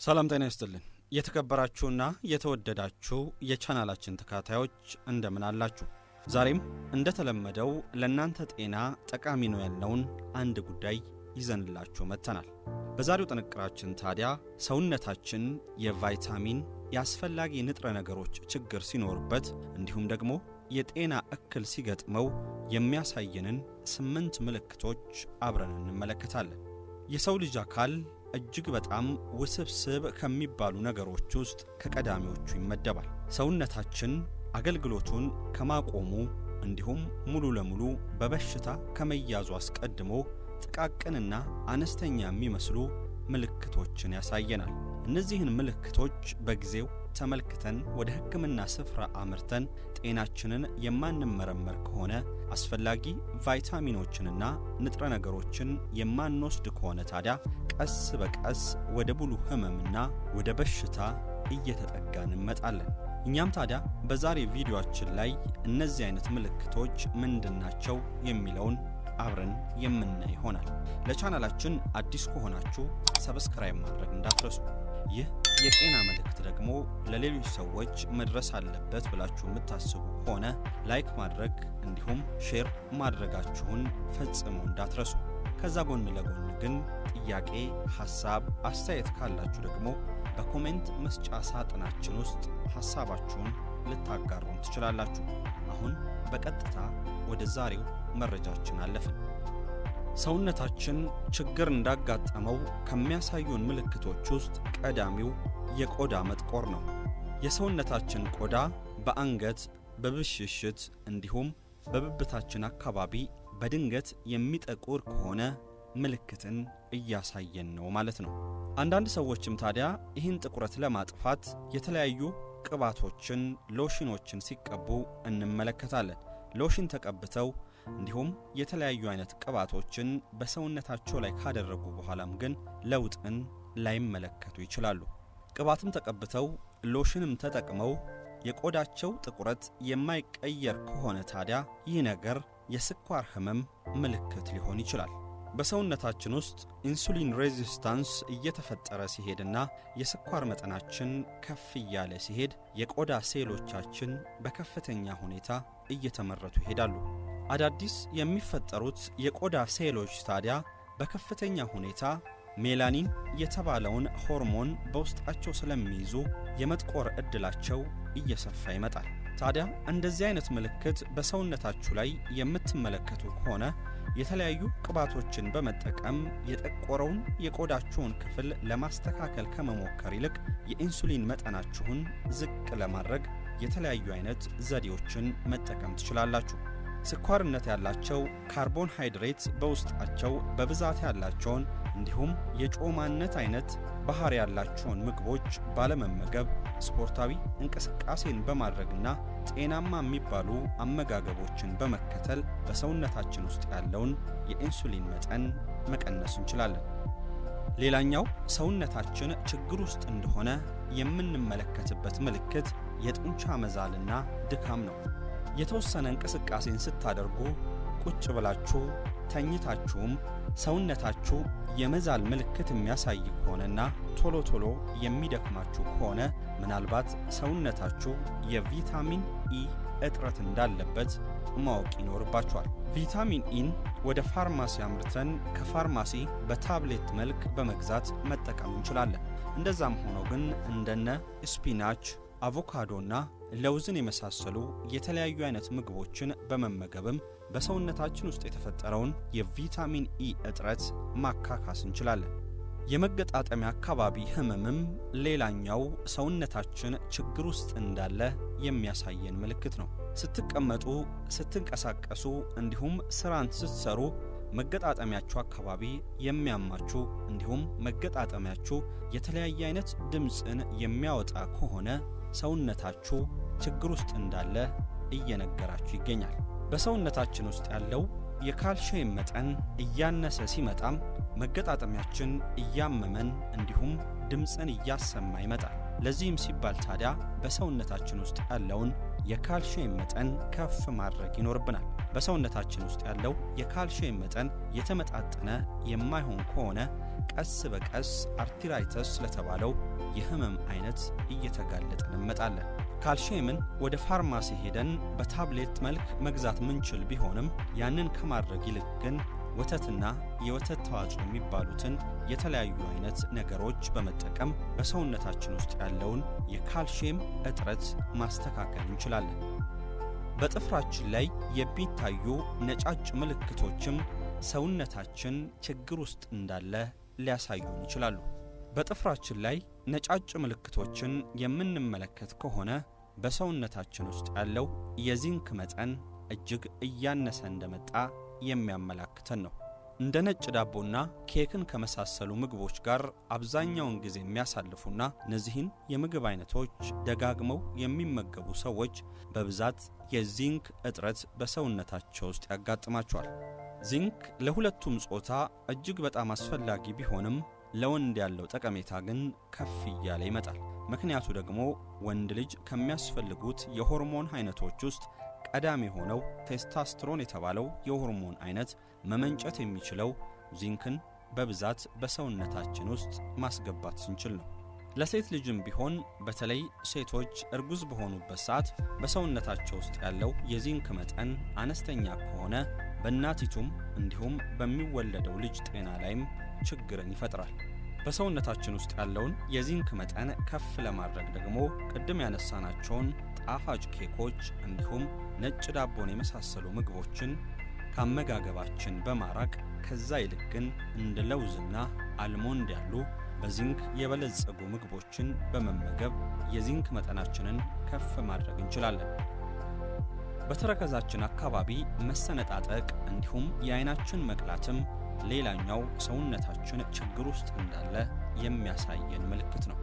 ሰላም ጤና ይስጥልን የተከበራችሁና የተወደዳችሁ የቻናላችን ተከታታዮች እንደምን አላችሁ? ዛሬም እንደተለመደው ለእናንተ ጤና ጠቃሚ ነው ያልነውን አንድ ጉዳይ ይዘንላችሁ መጥተናል። በዛሬው ጥንቅራችን ታዲያ ሰውነታችን የቫይታሚን ያስፈላጊ ንጥረ ነገሮች ችግር ሲኖርበት እንዲሁም ደግሞ የጤና እክል ሲገጥመው የሚያሳየንን 8 ምልክቶች አብረን እንመለከታለን። የሰው ልጅ አካል እጅግ በጣም ውስብስብ ከሚባሉ ነገሮች ውስጥ ከቀዳሚዎቹ ይመደባል። ሰውነታችን አገልግሎቱን ከማቆሙ እንዲሁም ሙሉ ለሙሉ በበሽታ ከመያዙ አስቀድሞ ጥቃቅንና አነስተኛ የሚመስሉ ምልክቶችን ያሳየናል። እነዚህን ምልክቶች በጊዜው ተመልክተን ወደ ሕክምና ስፍራ አምርተን ጤናችንን የማንመረመር ከሆነ አስፈላጊ ቫይታሚኖችንና ንጥረ ነገሮችን የማንወስድ ከሆነ ታዲያ ቀስ በቀስ ወደ ሙሉ ህመምና ወደ በሽታ እየተጠጋን እንመጣለን። እኛም ታዲያ በዛሬ ቪዲዮአችን ላይ እነዚህ አይነት ምልክቶች ምንድናቸው የሚለውን አብረን የምናይ ይሆናል። ለቻናላችን አዲስ ከሆናችሁ ሰብስክራይብ ማድረግ እንዳትረሱ። ይህ የጤና መልእክት ደግሞ ለሌሎች ሰዎች መድረስ አለበት ብላችሁ የምታስቡ ከሆነ ላይክ ማድረግ እንዲሁም ሼር ማድረጋችሁን ፈጽሞ እንዳትረሱ። ከዛ ጎን ለጎን ግን ጥያቄ፣ ሐሳብ፣ አስተያየት ካላችሁ ደግሞ በኮሜንት መስጫ ሳጥናችን ውስጥ ሐሳባችሁን ልታጋሩን ትችላላችሁ። አሁን በቀጥታ ወደ ዛሬው መረጃችን አለፍን። ሰውነታችን ችግር እንዳጋጠመው ከሚያሳዩን ምልክቶች ውስጥ ቀዳሚው የቆዳ መጥቆር ነው። የሰውነታችን ቆዳ በአንገት፣ በብሽሽት እንዲሁም በብብታችን አካባቢ በድንገት የሚጠቁር ከሆነ ምልክትን እያሳየን ነው ማለት ነው። አንዳንድ ሰዎችም ታዲያ ይህን ጥቁረት ለማጥፋት የተለያዩ ቅባቶችን፣ ሎሽኖችን ሲቀቡ እንመለከታለን። ሎሽን ተቀብተው እንዲሁም የተለያዩ አይነት ቅባቶችን በሰውነታቸው ላይ ካደረጉ በኋላም ግን ለውጥን ላይመለከቱ ይችላሉ። ቅባትም ተቀብተው ሎሽንም ተጠቅመው የቆዳቸው ጥቁረት የማይቀየር ከሆነ ታዲያ ይህ ነገር የስኳር ህመም ምልክት ሊሆን ይችላል። በሰውነታችን ውስጥ ኢንሱሊን ሬዚስታንስ እየተፈጠረ ሲሄድና የስኳር መጠናችን ከፍ እያለ ሲሄድ የቆዳ ሴሎቻችን በከፍተኛ ሁኔታ እየተመረቱ ይሄዳሉ። አዳዲስ የሚፈጠሩት የቆዳ ሴሎች ታዲያ በከፍተኛ ሁኔታ ሜላኒን የተባለውን ሆርሞን በውስጣቸው ስለሚይዙ የመጥቆር ዕድላቸው እየሰፋ ይመጣል። ታዲያ እንደዚህ አይነት ምልክት በሰውነታችሁ ላይ የምትመለከቱ ከሆነ የተለያዩ ቅባቶችን በመጠቀም የጠቆረውን የቆዳችሁን ክፍል ለማስተካከል ከመሞከር ይልቅ የኢንሱሊን መጠናችሁን ዝቅ ለማድረግ የተለያዩ አይነት ዘዴዎችን መጠቀም ትችላላችሁ። ስኳርነት ያላቸው ካርቦንሃይድሬት በውስጣቸው በብዛት ያላቸውን እንዲሁም የጮማነት አይነት ባህሪ ያላቸውን ምግቦች ባለመመገብ ስፖርታዊ እንቅስቃሴን በማድረግና ጤናማ የሚባሉ አመጋገቦችን በመከተል በሰውነታችን ውስጥ ያለውን የኢንሱሊን መጠን መቀነስ እንችላለን። ሌላኛው ሰውነታችን ችግር ውስጥ እንደሆነ የምንመለከትበት ምልክት የጡንቻ መዛልና ድካም ነው። የተወሰነ እንቅስቃሴን ስታደርጉ ቁጭ ብላችሁ ተኝታችሁም ሰውነታችሁ የመዛል ምልክት የሚያሳይ ከሆነና ቶሎ ቶሎ የሚደክማችሁ ከሆነ ምናልባት ሰውነታችሁ የቪታሚን ኢ እጥረት እንዳለበት ማወቅ ይኖርባችኋል። ቪታሚን ኢን ወደ ፋርማሲ አምርተን ከፋርማሲ በታብሌት መልክ በመግዛት መጠቀም እንችላለን። እንደዛም ሆኖ ግን እንደነ ስፒናች፣ አቮካዶና ለውዝን የመሳሰሉ የተለያዩ አይነት ምግቦችን በመመገብም በሰውነታችን ውስጥ የተፈጠረውን የቪታሚን ኢ እጥረት ማካካስ እንችላለን። የመገጣጠሚያ አካባቢ ህመምም ሌላኛው ሰውነታችን ችግር ውስጥ እንዳለ የሚያሳየን ምልክት ነው። ስትቀመጡ፣ ስትንቀሳቀሱ እንዲሁም ስራን ስትሰሩ መገጣጠሚያችሁ አካባቢ የሚያማችሁ እንዲሁም መገጣጠሚያችሁ የተለያየ አይነት ድምፅን የሚያወጣ ከሆነ ሰውነታችሁ ችግር ውስጥ እንዳለ እየነገራችሁ ይገኛል። በሰውነታችን ውስጥ ያለው የካልሽየም መጠን እያነሰ ሲመጣም መገጣጠሚያችን እያመመን እንዲሁም ድምፅን እያሰማ ይመጣል። ለዚህም ሲባል ታዲያ በሰውነታችን ውስጥ ያለውን የካልሽየም መጠን ከፍ ማድረግ ይኖርብናል። በሰውነታችን ውስጥ ያለው የካልሽየም መጠን የተመጣጠነ የማይሆን ከሆነ ቀስ በቀስ አርትራይተስ ለተባለው የህመም አይነት እየተጋለጠን እንመጣለን። ካልሲየምን ወደ ፋርማሲ ሄደን በታብሌት መልክ መግዛት ምንችል ቢሆንም ያንን ከማድረግ ይልቅ ግን ወተትና የወተት ተዋጽኦ የሚባሉትን የተለያዩ አይነት ነገሮች በመጠቀም በሰውነታችን ውስጥ ያለውን የካልሲየም እጥረት ማስተካከል እንችላለን። በጥፍራችን ላይ የሚታዩ ነጫጭ ምልክቶችም ሰውነታችን ችግር ውስጥ እንዳለ ሊያሳዩን ይችላሉ። በጥፍራችን ላይ ነጫጭ ምልክቶችን የምንመለከት ከሆነ በሰውነታችን ውስጥ ያለው የዚንክ መጠን እጅግ እያነሰ እንደመጣ የሚያመላክተን ነው። እንደ ነጭ ዳቦና ኬክን ከመሳሰሉ ምግቦች ጋር አብዛኛውን ጊዜ የሚያሳልፉና እነዚህን የምግብ አይነቶች ደጋግመው የሚመገቡ ሰዎች በብዛት የዚንክ እጥረት በሰውነታቸው ውስጥ ያጋጥማቸዋል። ዚንክ ለሁለቱም ጾታ እጅግ በጣም አስፈላጊ ቢሆንም ለወንድ ያለው ጠቀሜታ ግን ከፍ እያለ ይመጣል። ምክንያቱ ደግሞ ወንድ ልጅ ከሚያስፈልጉት የሆርሞን አይነቶች ውስጥ ቀዳሚ ሆነው ቴስቶስትሮን የተባለው የሆርሞን አይነት መመንጨት የሚችለው ዚንክን በብዛት በሰውነታችን ውስጥ ማስገባት ስንችል ነው። ለሴት ልጅም ቢሆን በተለይ ሴቶች እርጉዝ በሆኑበት ሰዓት በሰውነታቸው ውስጥ ያለው የዚንክ መጠን አነስተኛ ከሆነ በእናቲቱም እንዲሁም በሚወለደው ልጅ ጤና ላይም ችግርን ይፈጥራል። በሰውነታችን ውስጥ ያለውን የዚንክ መጠን ከፍ ለማድረግ ደግሞ ቅድም ያነሳናቸውን ጣፋጭ ኬኮች እንዲሁም ነጭ ዳቦን የመሳሰሉ ምግቦችን ከአመጋገባችን በማራቅ ከዛ ይልቅ ግን እንደ ለውዝና አልሞንድ ያሉ በዚንክ የበለጸጉ ምግቦችን በመመገብ የዚንክ መጠናችንን ከፍ ማድረግ እንችላለን። በተረከዛችን አካባቢ መሰነጣጠቅ እንዲሁም የአይናችን መቅላትም ሌላኛው ሰውነታችን ችግር ውስጥ እንዳለ የሚያሳየን ምልክት ነው።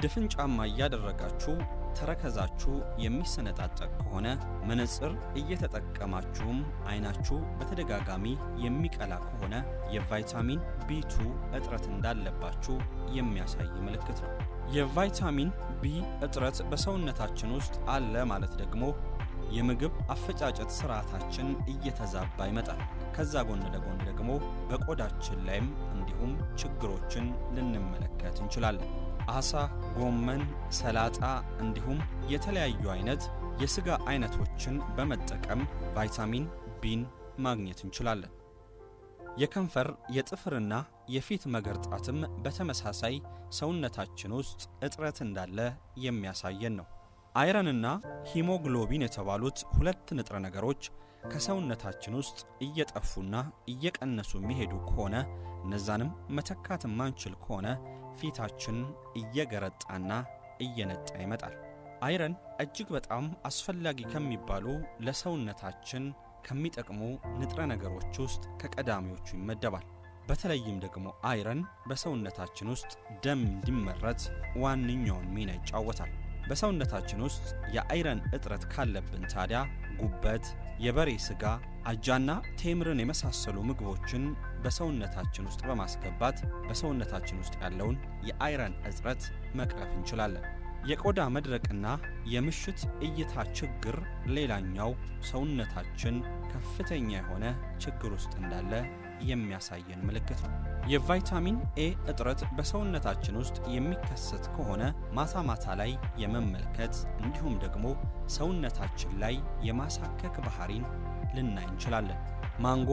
ድፍን ጫማ እያደረጋችሁ ተረከዛችሁ የሚሰነጣጠቅ ከሆነ መነጽር እየተጠቀማችሁም አይናችሁ በተደጋጋሚ የሚቀላ ከሆነ የቫይታሚን B2 እጥረት እንዳለባችሁ የሚያሳይ ምልክት ነው። የቫይታሚን B እጥረት በሰውነታችን ውስጥ አለ ማለት ደግሞ የምግብ አፈጫጨት ስርዓታችን እየተዛባ ይመጣል። ከዛ ጎን ለጎን ደግሞ በቆዳችን ላይም እንዲሁም ችግሮችን ልንመለከት እንችላለን። አሳ፣ ጎመን፣ ሰላጣ እንዲሁም የተለያዩ አይነት የስጋ አይነቶችን በመጠቀም ቫይታሚን ቢን ማግኘት እንችላለን። የከንፈር የጥፍርና የፊት መገርጣትም በተመሳሳይ ሰውነታችን ውስጥ እጥረት እንዳለ የሚያሳየን ነው። አይረንና ሂሞግሎቢን የተባሉት ሁለት ንጥረ ነገሮች ከሰውነታችን ውስጥ እየጠፉና እየቀነሱ የሚሄዱ ከሆነ እነዛንም መተካት ማንችል ከሆነ ፊታችን እየገረጣና እየነጣ ይመጣል። አይረን እጅግ በጣም አስፈላጊ ከሚባሉ ለሰውነታችን ከሚጠቅሙ ንጥረ ነገሮች ውስጥ ከቀዳሚዎቹ ይመደባል። በተለይም ደግሞ አይረን በሰውነታችን ውስጥ ደም እንዲመረት ዋነኛውን ሚና ይጫወታል። በሰውነታችን ውስጥ የአይረን እጥረት ካለብን ታዲያ ጉበት፣ የበሬ ስጋ፣ አጃና ቴምርን የመሳሰሉ ምግቦችን በሰውነታችን ውስጥ በማስገባት በሰውነታችን ውስጥ ያለውን የአይረን እጥረት መቅረፍ እንችላለን። የቆዳ መድረቅና የምሽት እይታ ችግር ሌላኛው ሰውነታችን ከፍተኛ የሆነ ችግር ውስጥ እንዳለ የሚያሳየን ምልክት ነው። የቫይታሚን ኤ እጥረት በሰውነታችን ውስጥ የሚከሰት ከሆነ ማታ ማታ ላይ የመመልከት እንዲሁም ደግሞ ሰውነታችን ላይ የማሳከክ ባህሪን ልናይ እንችላለን። ማንጎ፣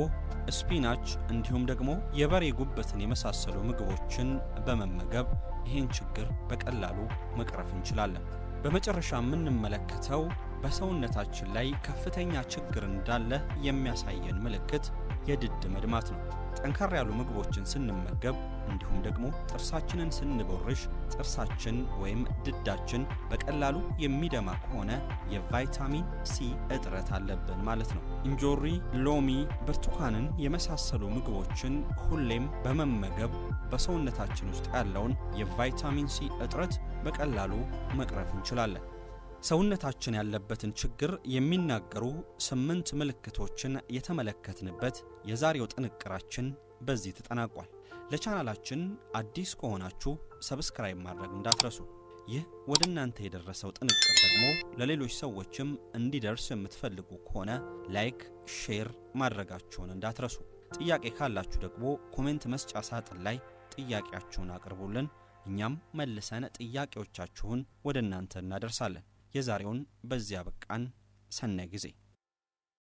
ስፒናች እንዲሁም ደግሞ የበሬ ጉበትን የመሳሰሉ ምግቦችን በመመገብ ይህን ችግር በቀላሉ መቅረፍ እንችላለን። በመጨረሻ የምንመለከተው በሰውነታችን ላይ ከፍተኛ ችግር እንዳለ የሚያሳየን ምልክት የድድ መድማት ነው። ጠንከር ያሉ ምግቦችን ስንመገብ እንዲሁም ደግሞ ጥርሳችንን ስንቦርሽ ጥርሳችን ወይም ድዳችን በቀላሉ የሚደማ ከሆነ የቫይታሚን ሲ እጥረት አለብን ማለት ነው። እንጆሪ፣ ሎሚ፣ ብርቱካንን የመሳሰሉ ምግቦችን ሁሌም በመመገብ በሰውነታችን ውስጥ ያለውን የቫይታሚን ሲ እጥረት በቀላሉ መቅረፍ እንችላለን። ሰውነታችን ያለበትን ችግር የሚናገሩ 8 ምልክቶችን የተመለከትንበት የዛሬው ጥንቅራችን በዚህ ተጠናቋል። ለቻናላችን አዲስ ከሆናችሁ ሰብስክራይብ ማድረግ እንዳትረሱ። ይህ ወደ እናንተ የደረሰው ጥንቅር ደግሞ ለሌሎች ሰዎችም እንዲደርስ የምትፈልጉ ከሆነ ላይክ፣ ሼር ማድረጋችሁን እንዳትረሱ። ጥያቄ ካላችሁ ደግሞ ኮሜንት መስጫ ሳጥን ላይ ጥያቄያችሁን አቅርቡልን። እኛም መልሰን ጥያቄዎቻችሁን ወደ እናንተ እናደርሳለን። የዛሬውን በዚያ በቃን። ሰናይ ጊዜ